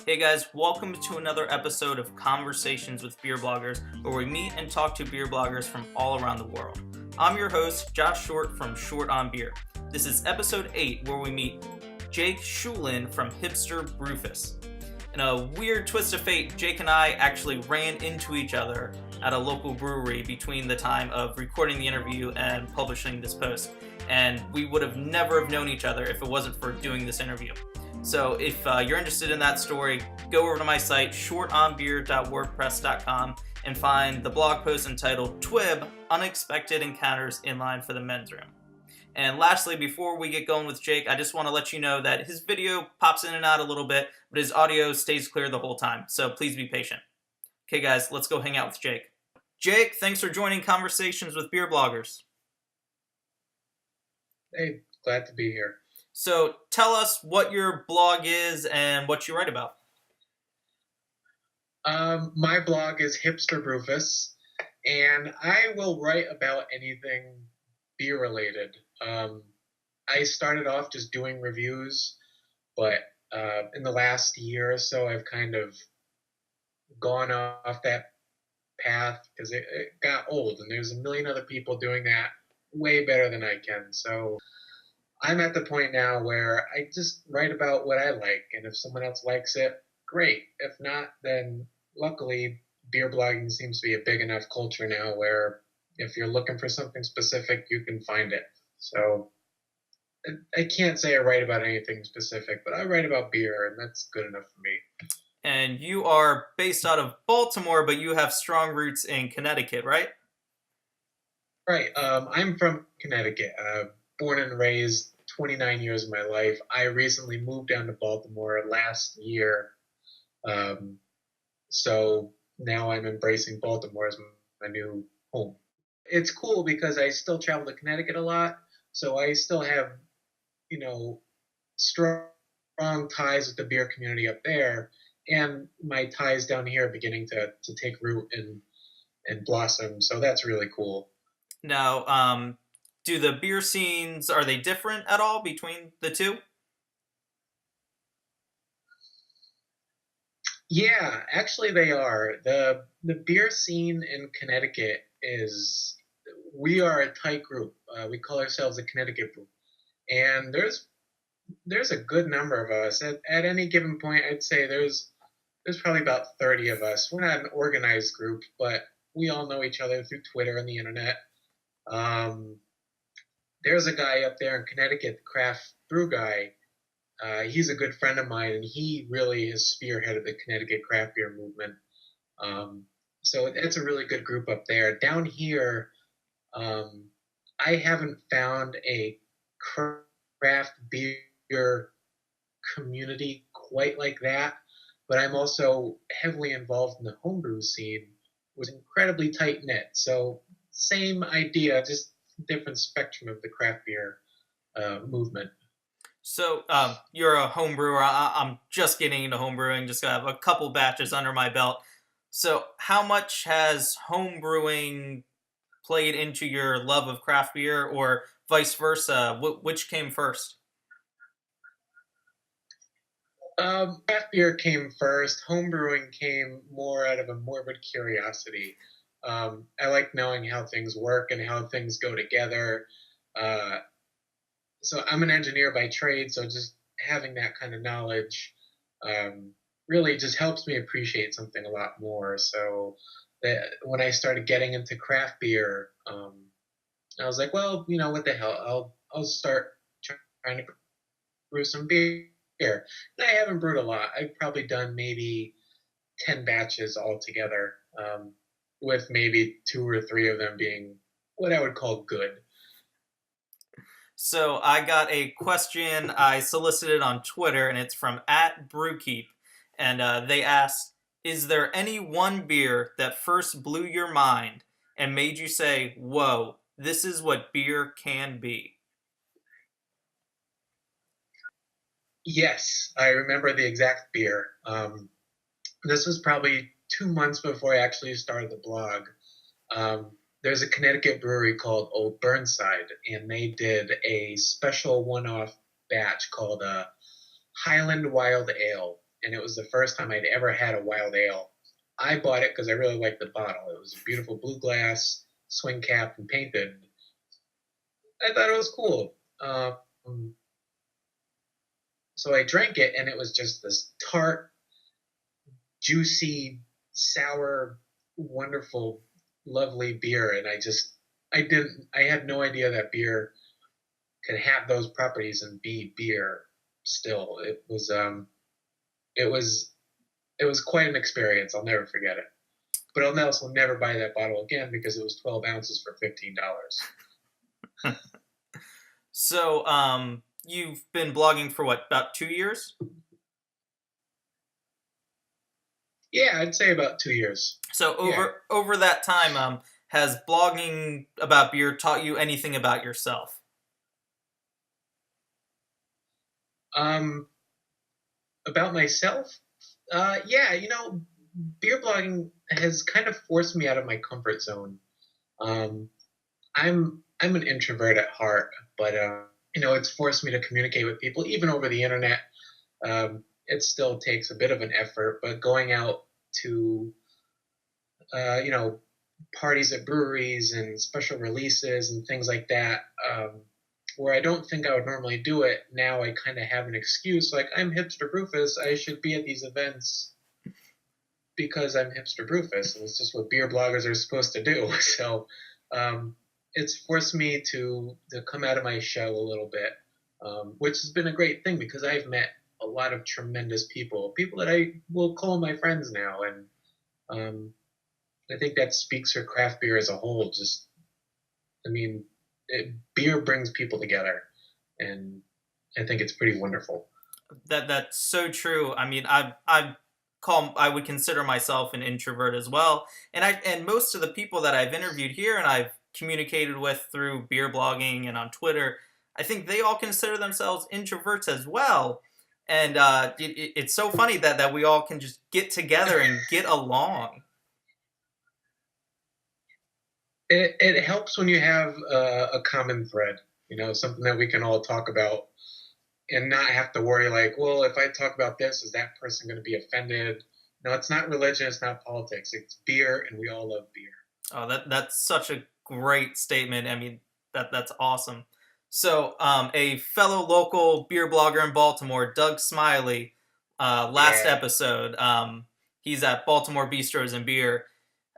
Hey guys, welcome to another episode of Conversations with Beer Bloggers, where we meet and talk to beer bloggers from all around the world. I'm your host, Josh Short from Short on Beer. This is episode 8, where we meet Jake Scholan from Hipster Brewfus. In a weird twist of fate, Jake and I actually ran into each other at a local brewery between the time of recording the interview and publishing this post, and we would have never have known each other if it wasn't for doing this interview. So if you're interested in that story, go over to my site, shortonbeer.wordpress.com, and find the blog post entitled TWIB, Unexpected Encounters Inline for the Men's Room. And lastly, before we get going with Jake, I just want to let you know that his video pops in and out a little bit, but his audio stays clear the whole time, so please be patient. Okay guys, let's go hang out with Jake. Jake, thanks for joining Conversations with Beer Bloggers. Hey, glad to be here. So tell us what your blog is and what you write about. My blog is Hipster Brewfus, and I will write about anything beer related. I started off just doing reviews, but in the last year or so, I've kind of gone off that path because it got old, and there's a million other people doing that way better than I can. So I'm at the point now where I just write about what I like, and if someone else likes it, great. If not, then luckily beer blogging seems to be a big enough culture now where if you're looking for something specific, you can find it. So I can't say I write about anything specific, but I write about beer, and that's good enough for me. And you are based out of Baltimore, but you have strong roots in Connecticut, right? Right. I'm from Connecticut. Born and raised 29 years of my life. I recently moved down to Baltimore last year. So now I'm embracing Baltimore as my new home. It's cool because I still travel to Connecticut a lot. So I still have, strong ties with the beer community up there. And my ties down here are beginning to take root and blossom. So that's really cool. Now, do the beer scenes, are they different at all between the two? Yeah, actually they are. The beer scene in Connecticut we are a tight group. We call ourselves a Connecticut Brew. And there's a good number of us. At any given point, I'd say there's probably about 30 of us. We're not an organized group, but we all know each other through Twitter and the internet. There's a guy up there in Connecticut, the craft brew guy. He's a good friend of mine, and he really has spearheaded the Connecticut craft beer movement. So it's a really good group up there. Down here, I haven't found a craft beer community quite like that, but I'm also heavily involved in the homebrew scene, which is incredibly tight-knit. So same idea, just different spectrum of the craft beer movement. So you're a home brewer. I'm just getting into home brewing, just have a couple batches under my belt. So how much has home brewing played into your love of craft beer, or vice versa? Which came first? Craft beer came first. Home brewing came more out of a morbid curiosity. I like knowing how things work and how things go together. So I'm an engineer by trade, so just having that kind of knowledge really just helps me appreciate something a lot more. So when I started getting into craft beer, I was like, well, what the hell? I'll start trying to brew some beer. And I haven't brewed a lot. I've probably done maybe 10 batches altogether, with maybe 2 or 3 of them being what I would call good. So I got a question I solicited on Twitter, and it's from @Brewkeep, and they asked, is there any one beer that first blew your mind and made you say, whoa, this is what beer can be? Yes, I remember the exact beer. This was probably 2 months before I actually started the blog. There's a Connecticut brewery called Old Burnside, and they did a special one-off batch called Highland Wild Ale. and it was the first time I'd ever had a wild ale. I bought it because I really liked the bottle. It was a beautiful blue glass, swing cap, and painted. I thought it was cool. So I drank it, and it was just this tart, juicy, sour, wonderful, lovely beer. And I had no idea that beer could have those properties and be beer still. It was quite an experience. I'll never forget it. But I'll also never buy that bottle again because it was 12 ounces for $15. So, you've been blogging for what, about 2 years? Yeah, I'd say about 2 years. So over that time, has blogging about beer taught you anything about yourself? About myself? Yeah, beer blogging has kind of forced me out of my comfort zone. I'm an introvert at heart, but it's forced me to communicate with people, even over the internet. It still takes a bit of an effort, but going out to parties at breweries and special releases and things like that, where I don't think I would normally do it, now I kind of have an excuse. Like, I'm Hipster Brewfus, I should be at these events because I'm Hipster Brewfus, and it's just what beer bloggers are supposed to do. So it's forced me to come out of my shell a little bit, which has been a great thing because I've met a lot of tremendous people that I will call my friends now, and I think that speaks for craft beer as a whole. Beer brings people together, and I think it's pretty wonderful. That's so true. I mean, I would consider myself an introvert as well, and most of the people that I've interviewed here and I've communicated with through beer blogging and on Twitter, I think they all consider themselves introverts as well. And it's so funny that we all can just get together and get along. It helps when you have a common thread, something that we can all talk about and not have to worry like, well, if I talk about this, is that person going to be offended? No, it's not religion, it's not politics. It's beer, and we all love beer. Oh, that's such a great statement. I mean, that's awesome. So, a fellow local beer blogger in Baltimore, Doug Smiley, last episode, he's at Baltimore Bistros and Beer.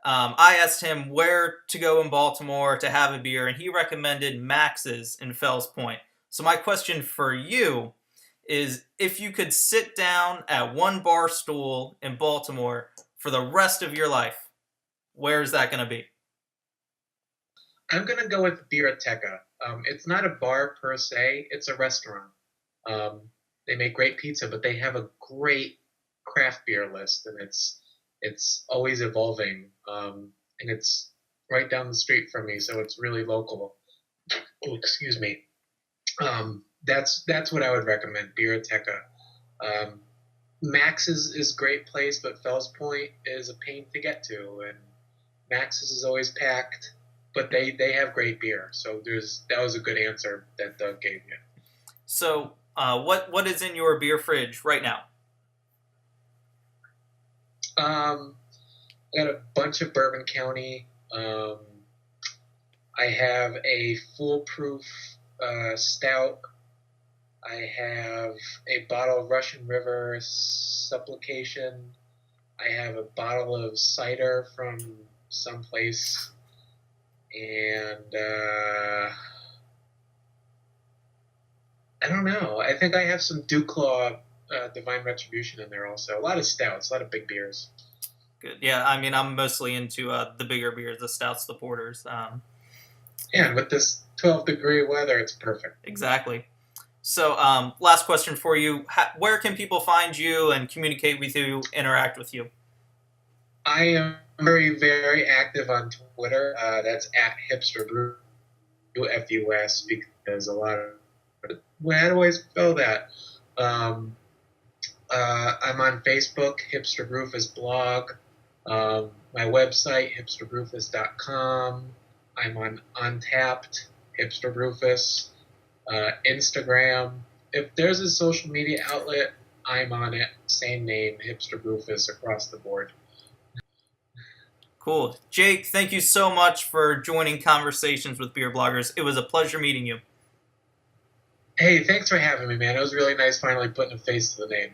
I asked him where to go in Baltimore to have a beer, and he recommended Max's in Fells Point. So my question for you is, if you could sit down at one bar stool in Baltimore for the rest of your life, where is that going to be? I'm going to go with Beerateca. It's not a bar per se, it's a restaurant. They make great pizza, but they have a great craft beer list, and it's always evolving, and it's right down the street from me, so it's really local. Oh, excuse me. That's what I would recommend, Beerateca. Max's is a great place, but Fells Point is a pain to get to, and Max's is always packed, but they have great beer. So that was a good answer that Doug gave you. So what is in your beer fridge right now? I got a bunch of Bourbon County. I have a foolproof stout. I have a bottle of Russian River Supplication. I have a bottle of cider from someplace. And I don't know. I think I have some Dewclaw Divine Retribution in there also. A lot of stouts, a lot of big beers. Good. Yeah, I mean, I'm mostly into the bigger beers, the stouts, the porters. Yeah, and with this 12-degree weather, it's perfect. Exactly. So, last question for you. Where can people find you and communicate with you, interact with you? I am very, very active on Twitter. That's at Hipster Brewfus, because a lot of... How do I spell that? I'm on Facebook, Hipster Brewfus blog. My website, hipsterbrewfus.com. I'm on Untapped, Hipster Brewfus. Instagram. If there's a social media outlet I'm on it, same name, Hipster Brewfus across the board. Cool. Jake, thank you so much for joining Conversations with Beer Bloggers. It was a pleasure meeting you. Hey, thanks for having me, man. It was really nice finally putting a face to the name.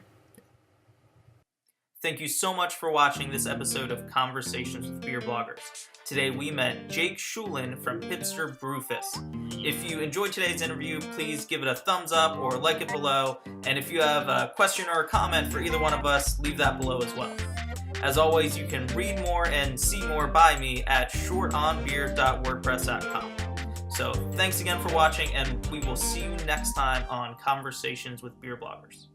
Thank you so much for watching this episode of Conversations with Beer Bloggers. Today we met Jake Scholan from Hipster Brewfus. If you enjoyed today's interview, please give it a thumbs up or like it below. And if you have a question or a comment for either one of us, leave that below as well. As always, you can read more and see more by me at shortonbeer.wordpress.com. So thanks again for watching, and we will see you next time on Conversations with Beer Bloggers.